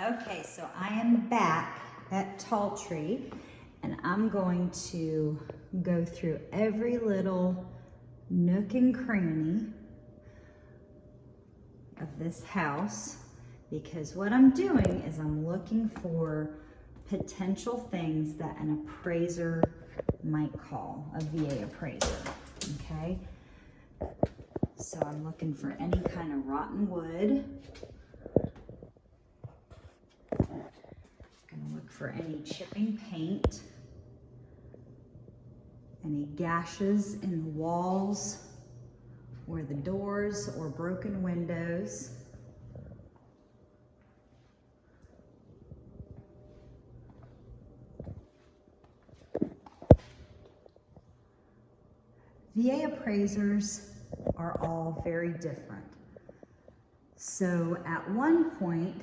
Okay, so I am back at Tall Tree and I'm going to go through every little nook and cranny of this house, because what I'm doing is I'm looking for potential things that an appraiser might call, a VA appraiser, okay? So I'm looking for any kind of rotten wood. Gonna look for any chipping paint, any gashes in the walls or the doors or broken windows. VA appraisers are all very different. So at one point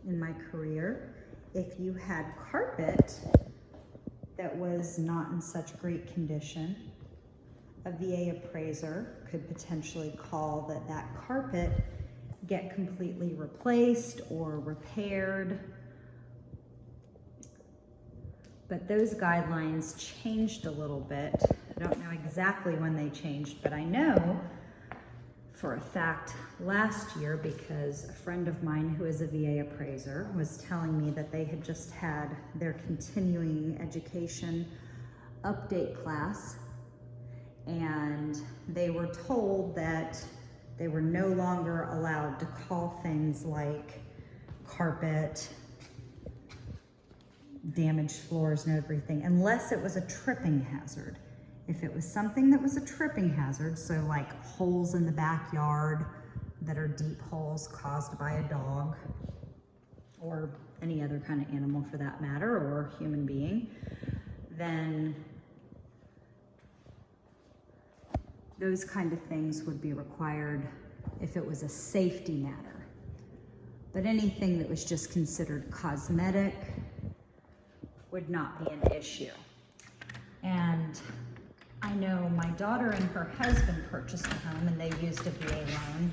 in my career, if you had carpet that was not in such great condition, a VA appraiser could potentially call that carpet get completely replaced or repaired. But those guidelines changed a little bit. I don't know exactly when they changed, but I know for a fact last year, because a friend of mine who is a VA appraiser was telling me that they had just had their continuing education update class, and they were told that they were no longer allowed to call things like carpet, damaged floors and everything, unless it was a tripping hazard. If it was something that was a tripping hazard, so like holes in the backyard that are deep holes caused by a dog or any other kind of animal for that matter, or human being, then those kind of things would be required if it was a safety matter. But anything that was just considered cosmetic would not be an issue. And I know my daughter and her husband purchased a home and they used a VA loan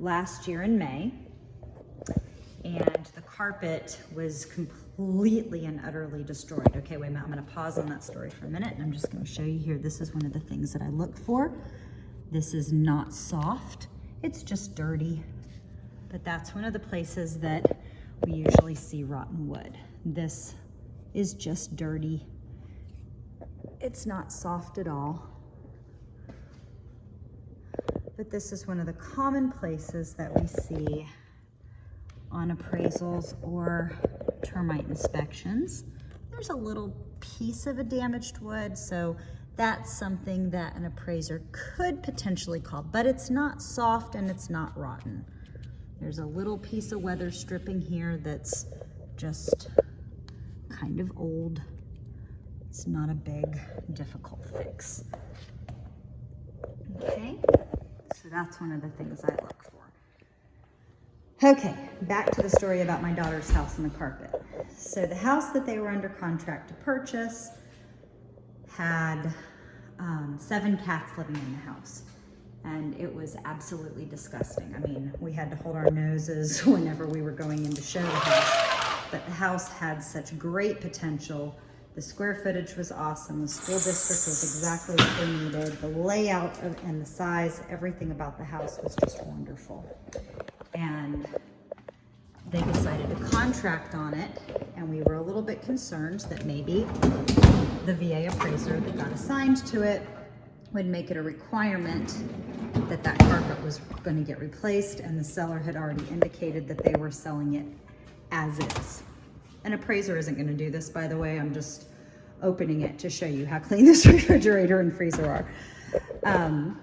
last year in May, and the carpet was completely and utterly destroyed. Okay, wait a minute, I'm gonna pause on that story for a minute and I'm just gonna show you here. This is one of the things that I look for. This is not soft, it's just dirty, but that's one of the places that we usually see rotten wood. This is just dirty. It's not soft at all. But this is one of the common places that we see on appraisals or termite inspections. There's a little piece of a damaged wood, so that's something that an appraiser could potentially call, but it's not soft and it's not rotten. There's a little piece of weather stripping here that's just kind of old. It's not a big, difficult fix. Okay, so that's one of the things I look for. Okay, back to the story about my daughter's house and the carpet. So the house that they were under contract to purchase had 7 cats living in the house. And it was absolutely disgusting. I mean, we had to hold our noses whenever we were going in to show the house. But the house had such great potential. The square footage was awesome. The school district was exactly what they needed. The layout and the size, everything about the house was just wonderful. And they decided to contract on it, and we were a little bit concerned that maybe the VA appraiser that got assigned to it would make it a requirement that that carpet was going to get replaced, and the seller had already indicated that they were selling it as is. An appraiser isn't going to do this, by the way. I'm just opening it to show you how clean this refrigerator and freezer are.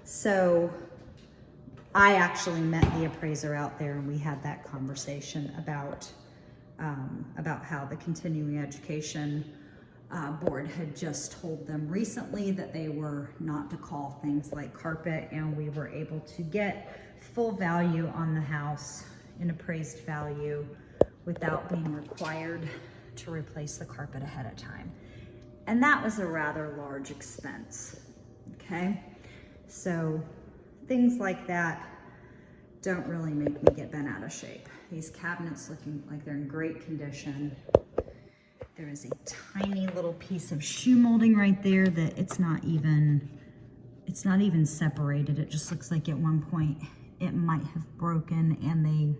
So I actually met the appraiser out there, and we had that conversation about how the continuing education board had just told them recently that they were not to call things like carpet, and we were able to get full value on the house, an appraised value, without being required to replace the carpet ahead of time. And that was a rather large expense, okay? So things like that don't really make me get bent out of shape. These cabinets looking like they're in great condition. There is a tiny little piece of shoe molding right there that it's not even separated. It just looks like at one point it might have broken and they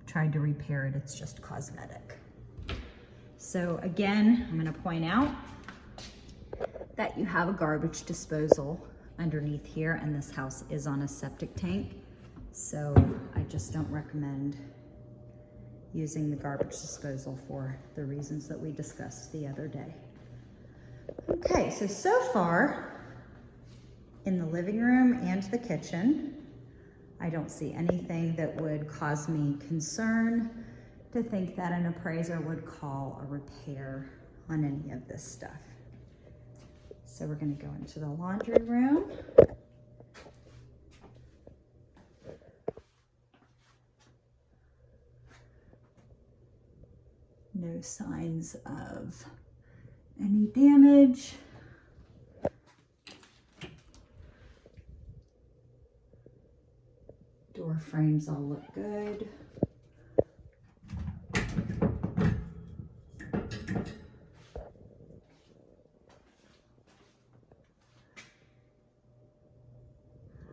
tried to repair it. It's just cosmetic. So again, I'm gonna point out that you have a garbage disposal underneath here, and this house is on a septic tank. So I just don't recommend using the garbage disposal for the reasons that we discussed the other day. Okay, so far in the living room and the kitchen, I don't see anything that would cause me concern to think that an appraiser would call a repair on any of this stuff. So we're gonna go into the laundry room. No signs of any damage. Door frames all look good.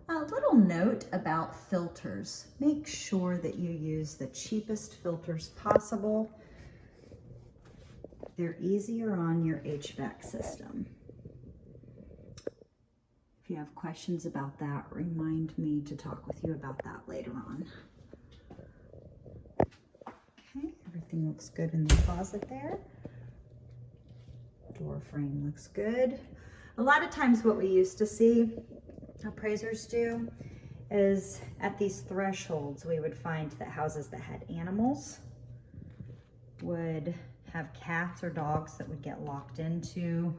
A little note about filters. Make sure that you use the cheapest filters possible. They're easier on your HVAC system. If you have questions about that, remind me to talk with you about that later on. Okay, everything looks good in the closet there. Door frame looks good. A lot of times what we used to see appraisers do is at these thresholds, we would find that houses that had animals would have cats or dogs that would get locked into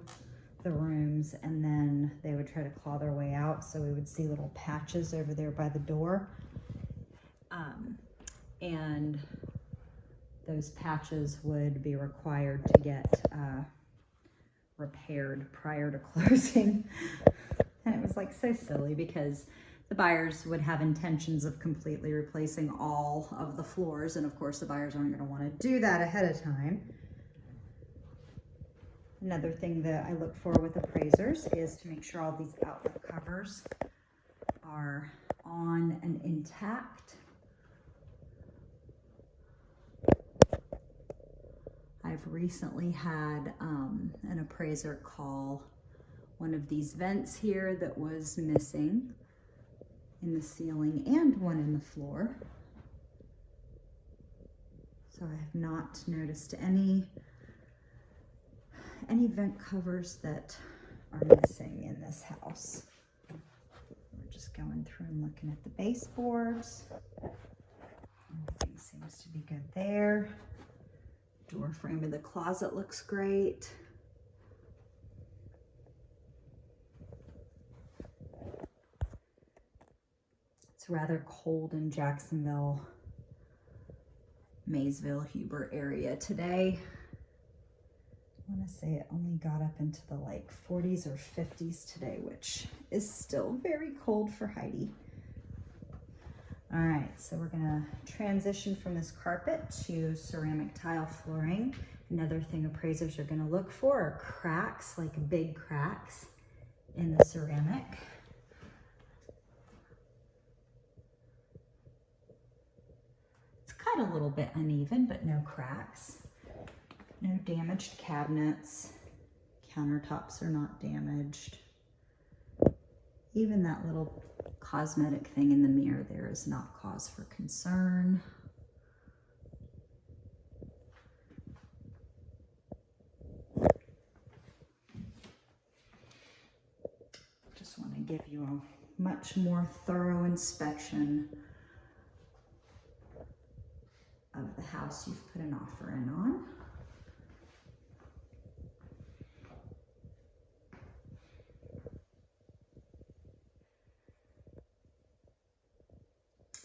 the rooms, and then they would try to claw their way out. So we would see little patches over there by the door. And those patches would be required to get repaired prior to closing. And it was like so silly because the buyers would have intentions of completely replacing all of the floors. And of course the buyers aren't going to want to do that ahead of time. Another thing that I look for with appraisers is to make sure all these outlet covers are on and intact. I've recently had an appraiser call one of these vents here that was missing in the ceiling and one in the floor. So I have not noticed any vent covers that are missing in this house. We're just going through and looking at the baseboards. Everything seems to be good there. Door frame of the closet looks great. It's rather cold in Jacksonville, Maysville, Huber area today. I want to say it only got up into the like 40s or 50s today, which is still very cold for Heidi. All right, so we're gonna transition from this carpet to ceramic tile flooring. Another thing appraisers are gonna look for are cracks, like big cracks in the ceramic. It's cut a little bit uneven, but no cracks. No damaged cabinets. Countertops are not damaged. Even that little cosmetic thing in the mirror there is not cause for concern. Just want to give you a much more thorough inspection of the house you've put an offer in on.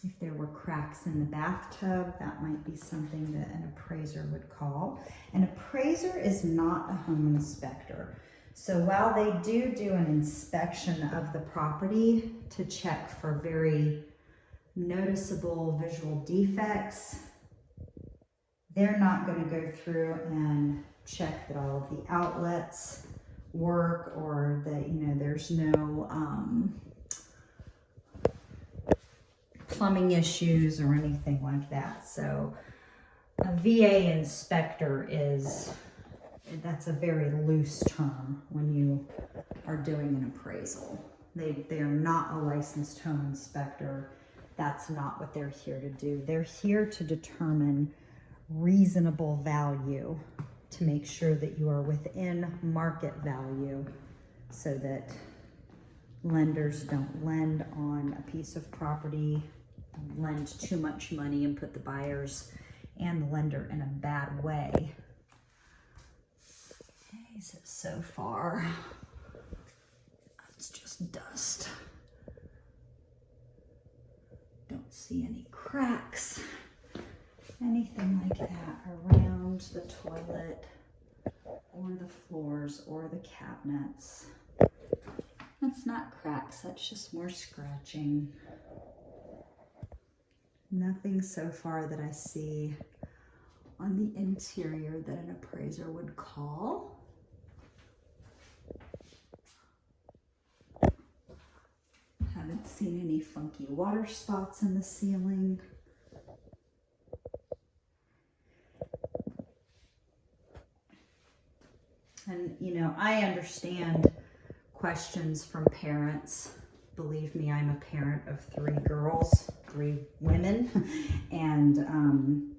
If there were cracks in the bathtub, that might be something that an appraiser would call. An appraiser is not a home inspector. So while they do an inspection of the property to check for very noticeable visual defects, they're not going to go through and check that all of the outlets work, or that, you know, there's no plumbing issues or anything like that. So a VA inspector that's a very loose term when you are doing an appraisal. They are not a licensed home inspector. That's not what they're here to do. They're here to determine reasonable value, to make sure that you are within market value, so that lenders don't lend on a piece of property, lend too much money and put the buyers and the lender in a bad way. Okay, so far, it's just dust. Don't see any cracks, anything like that around the toilet or the floors or the cabinets. That's not cracks, that's just more scratching. Nothing so far that I see on the interior that an appraiser would call. Haven't seen any funky water spots in the ceiling. And, you know, I understand questions from parents. Believe me, I'm a parent of 3 girls, 3 women, and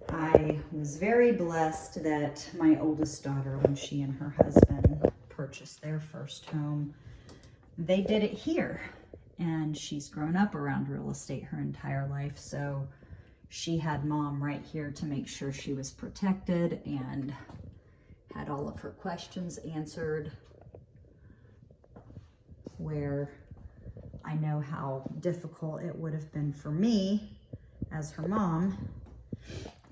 I was very blessed that my oldest daughter, when she and her husband purchased their first home, they did it here. And she's grown up around real estate her entire life, so she had mom right here to make sure she was protected and had all of her questions answered, where I know how difficult it would have been for me as her mom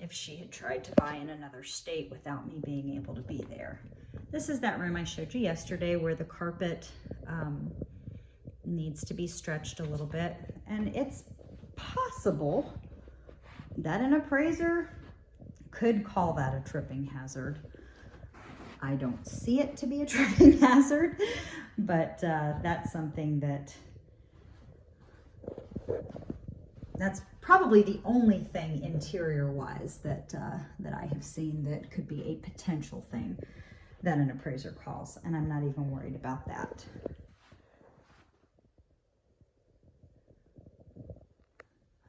if she had tried to buy in another state without me being able to be there. This is that room I showed you yesterday where the carpet needs to be stretched a little bit, and it's possible that an appraiser could call that a tripping hazard. I don't see it to be a tripping hazard, but that's something that's probably the only thing interior-wise that I have seen that could be a potential thing that an appraiser calls, and I'm not even worried about that.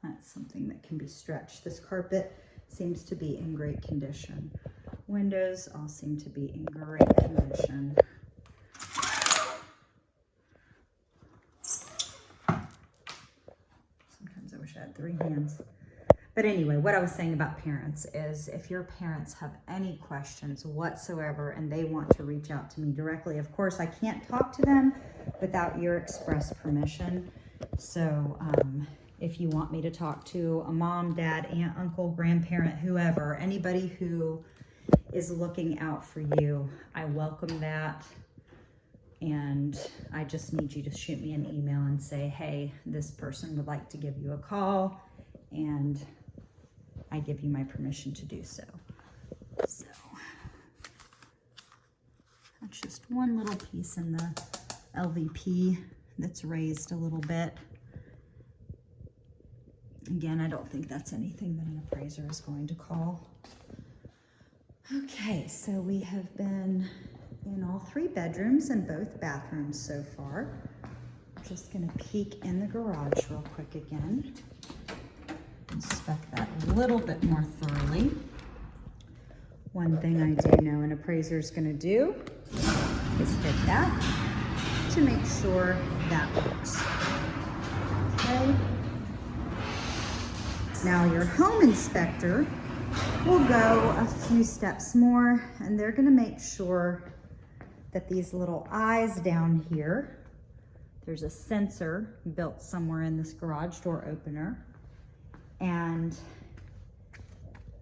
That's something that can be stretched. This carpet seems to be in great condition. Windows all seem to be in great condition. Sometimes I wish I had 3 hands. But anyway, what I was saying about parents is, if your parents have any questions whatsoever and they want to reach out to me directly, of course I can't talk to them without your express permission. So if you want me to talk to a mom, dad, aunt, uncle, grandparent, whoever, anybody who is looking out for you, I welcome that. And I just need you to shoot me an email and say, hey, this person would like to give you a call, and I give you my permission to do so. So that's just one little piece in the LVP that's raised a little bit. Again, I don't think that's anything that an appraiser is going to call. Okay, so we have been in all 3 bedrooms and both bathrooms so far. I'm just gonna peek in the garage real quick again. Inspect that a little bit more thoroughly. One thing I do know an appraiser is gonna do is hit that to make sure that works. Okay. Now your home inspector will go a few steps more, and they're gonna make sure that these little eyes down here, there's a sensor built somewhere in this garage door opener, and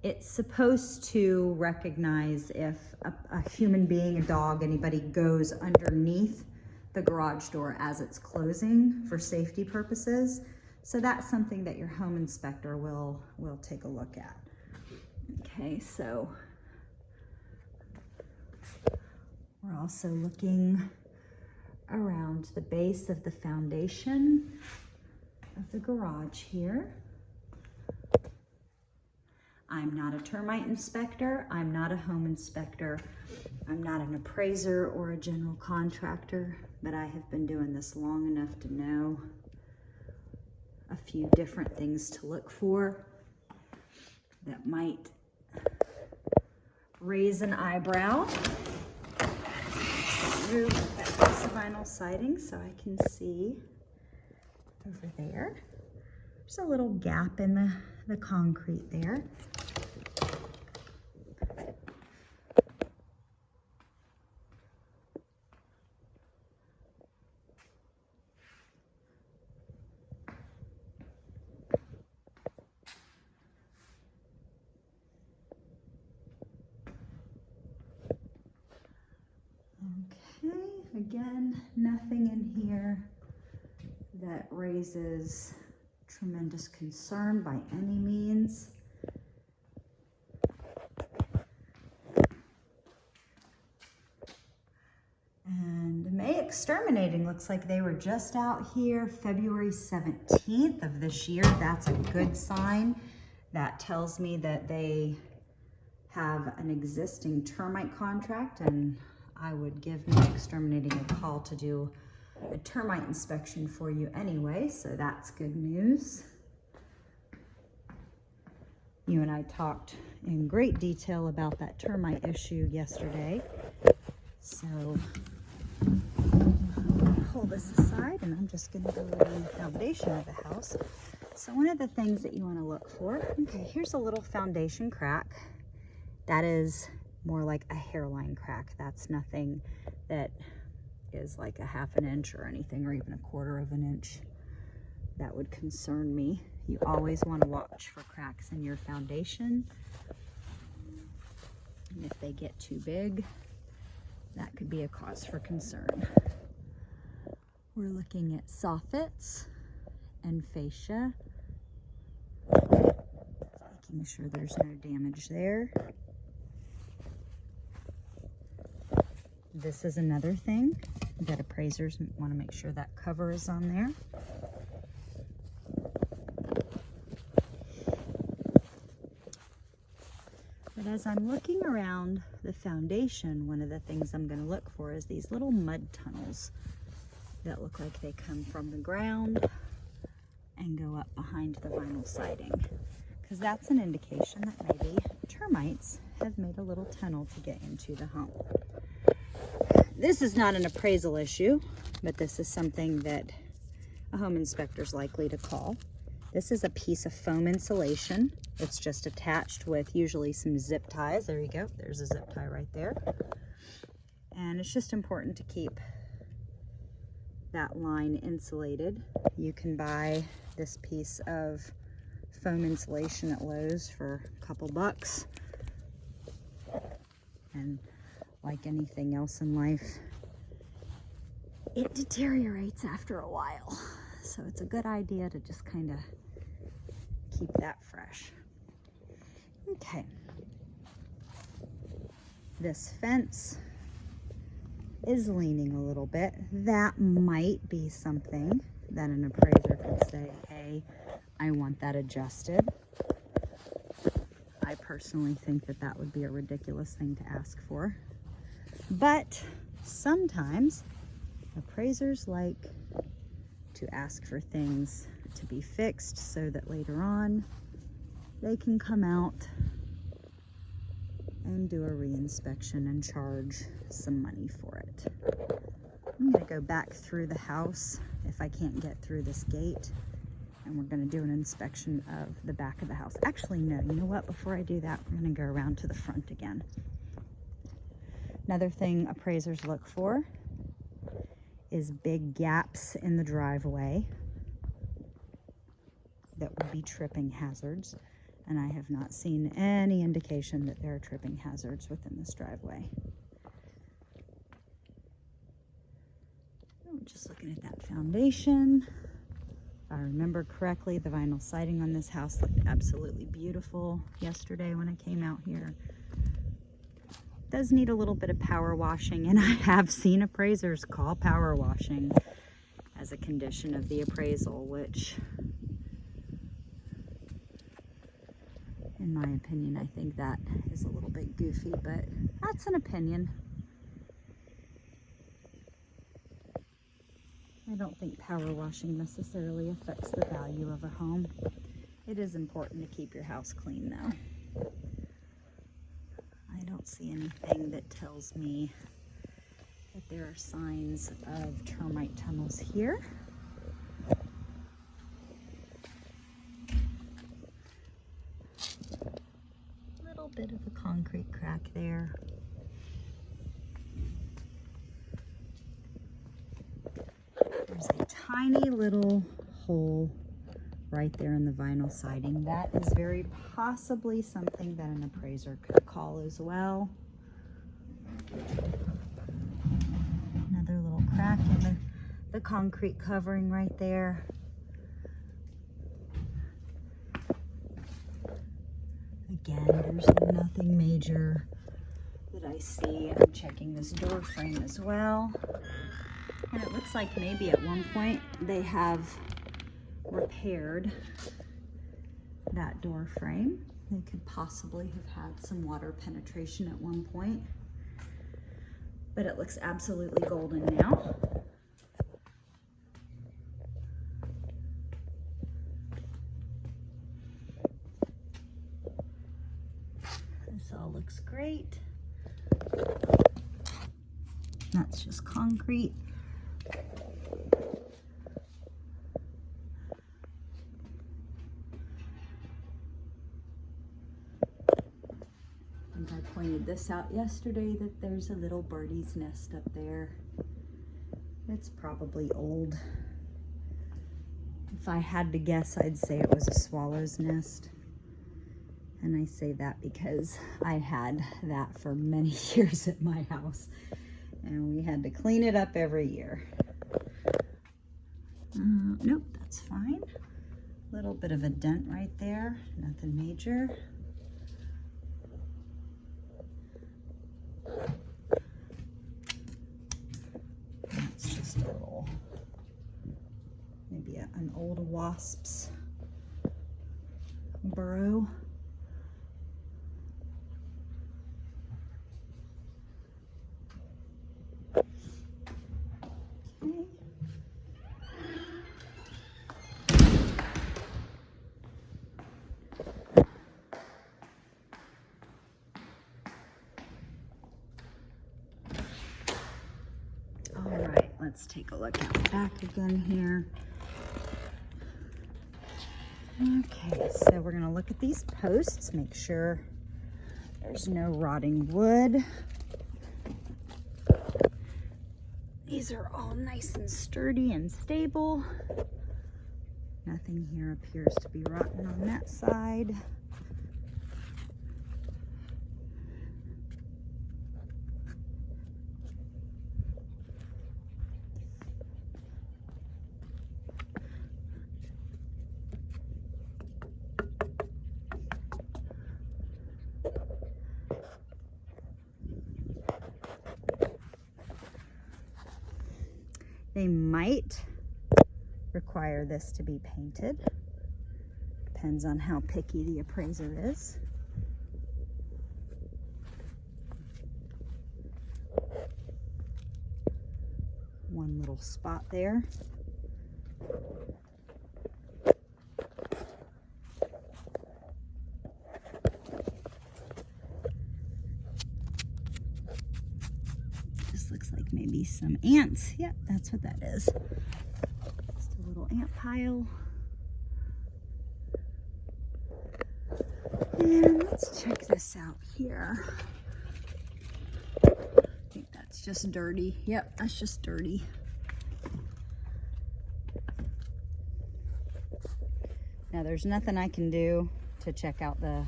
it's supposed to recognize if a human being, a dog, anybody goes underneath the garage door as it's closing for safety purposes. So that's something that your home inspector will take a look at. Okay, so we're also looking around the base of the foundation of the garage here. I'm not a termite inspector. I'm not a home inspector. I'm not an appraiser or a general contractor, but I have been doing this long enough to know a few different things to look for that might raise an eyebrow. Remove that piece of vinyl siding so I can see over there. There's a little gap in the concrete there. Okay, again, nothing in here that raises tremendous concern by any means. And May Exterminating looks like they were just out here February 17th of this year. That's a good sign. That tells me that they have an existing termite contract, and I would give May Exterminating a call to do a termite inspection for you anyway, so that's good news. You and I talked in great detail about that termite issue yesterday. So pull this aside and I'm just going to go around the foundation of the house. So one of the things that you want to look for, okay, here's a little foundation crack. That is more like a hairline crack. That's nothing that is like a ½ an inch or anything, or even ¼ of an inch. That would concern me. You always want to watch for cracks in your foundation. And if they get too big, that could be a cause for concern. We're looking at soffits and fascia, making sure there's no damage there. This is another thing that appraisers want to make sure that cover is on there. But as I'm looking around the foundation, one of the things I'm going to look for is these little mud tunnels that look like they come from the ground and go up behind the vinyl siding, because that's an indication that maybe termites have made a little tunnel to get into the home. This is not an appraisal issue, but this is something that a home inspector is likely to call. This is a piece of foam insulation. It's just attached with usually some zip ties. There you go. There's a zip tie right there. And it's just important to keep that line insulated. You can buy this piece of foam insulation at Lowe's for a couple bucks. And like anything else in life, it deteriorates after a while. So it's a good idea to just kind of keep that fresh. Okay. This fence is leaning a little bit. That might be something that an appraiser could say, hey, I want that adjusted. I personally think that that would be a ridiculous thing to ask for. But sometimes appraisers like to ask for things to be fixed so that later on they can come out and do a re-inspection and charge some money for it. I'm going to go back through the house if I can't get through this gate, and we're going to do an inspection of the back of the house. Actually, no, you know what? Before I do that, we're going to go around to the front again. Another thing appraisers look for is big gaps in the driveway that would be tripping hazards. And I have not seen any indication that there are tripping hazards within this driveway. I'm just looking at that foundation. If I remember correctly, the vinyl siding on this house looked absolutely beautiful yesterday when I came out here. It does need a little bit of power washing, and I have seen appraisers call power washing as a condition of the appraisal, which, in my opinion, I think that is a little bit goofy, but that's an opinion. I don't think power washing necessarily affects the value of a home. It is important to keep your house clean, though. I don't see anything that tells me that there are signs of termite tunnels here. Little bit of a concrete crack there. There's a tiny little hole right there in the vinyl siding. That is very possibly something that an appraiser could call as well. Another little crack in the concrete covering right there. Again, there's nothing major that I see. I'm checking this door frame as well. And it looks like maybe at one point they have repaired that door frame. They could possibly have had some water penetration at one point, but it looks absolutely golden now. This all looks great. That's just concrete. I pointed this out yesterday that there's a little birdie's nest up there. It's probably old. If I had to guess, I'd say it was a swallow's nest. And I say that because I had that for many years at my house. And we had to clean it up every year. Nope, that's fine. Little bit of a dent right there, nothing major. That's just a little, maybe an old wasp's burrow. Okay. All right, let's take a look at the back again here. Okay, so we're gonna look at these posts, make sure there's no rotting wood. These are all nice and sturdy and stable. Nothing here appears to be rotten on that side. They might require this to be painted. Depends on how picky the appraiser is. One little spot there. Looks like maybe some ants. Yep, that's what that is. Just a little ant pile. And let's check this out here. I think that's just dirty. Yep, that's just dirty. Now there's nothing I can do to check out the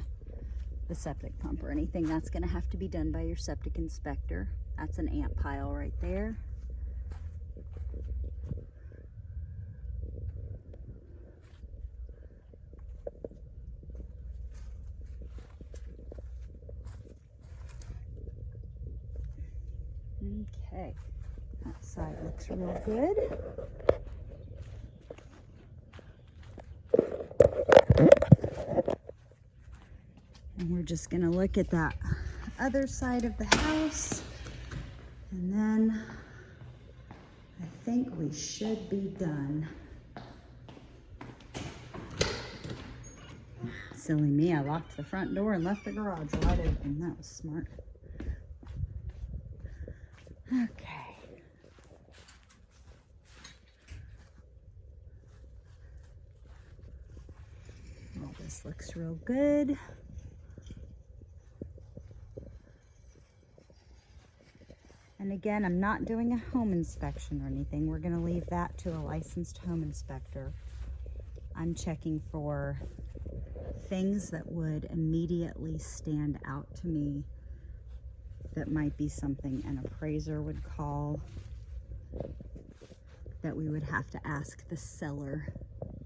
septic pump or anything. That's going to have to be done by your septic inspector. That's an ant pile right there. Okay, that side looks real good. And we're just gonna look at that other side of the house, and then I think we should be done. Silly me, I locked the front door and left the garage wide open. That was smart. Okay. All this looks real good. And again, I'm not doing a home inspection or anything. We're going to leave that to a licensed home inspector. I'm checking for things that would immediately stand out to me that might be something an appraiser would call, that we would have to ask the seller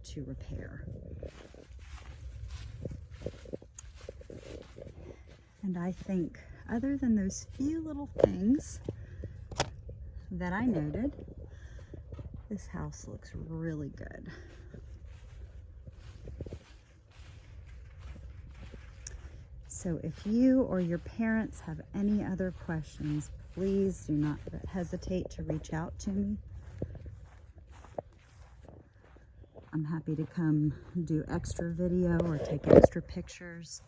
to repair. And I think, other than those few little things that I noted, this house looks really good. So if you or your parents have any other questions, please do not hesitate to reach out to me. I'm happy to come do extra video or take extra pictures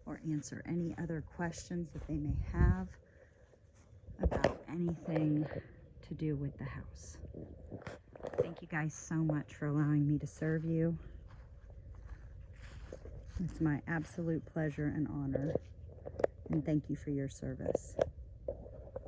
or answer any other questions that they may have about anything to do with the house. Thank you guys so much for allowing me to serve you. It's my absolute pleasure and honor, and thank you for your service.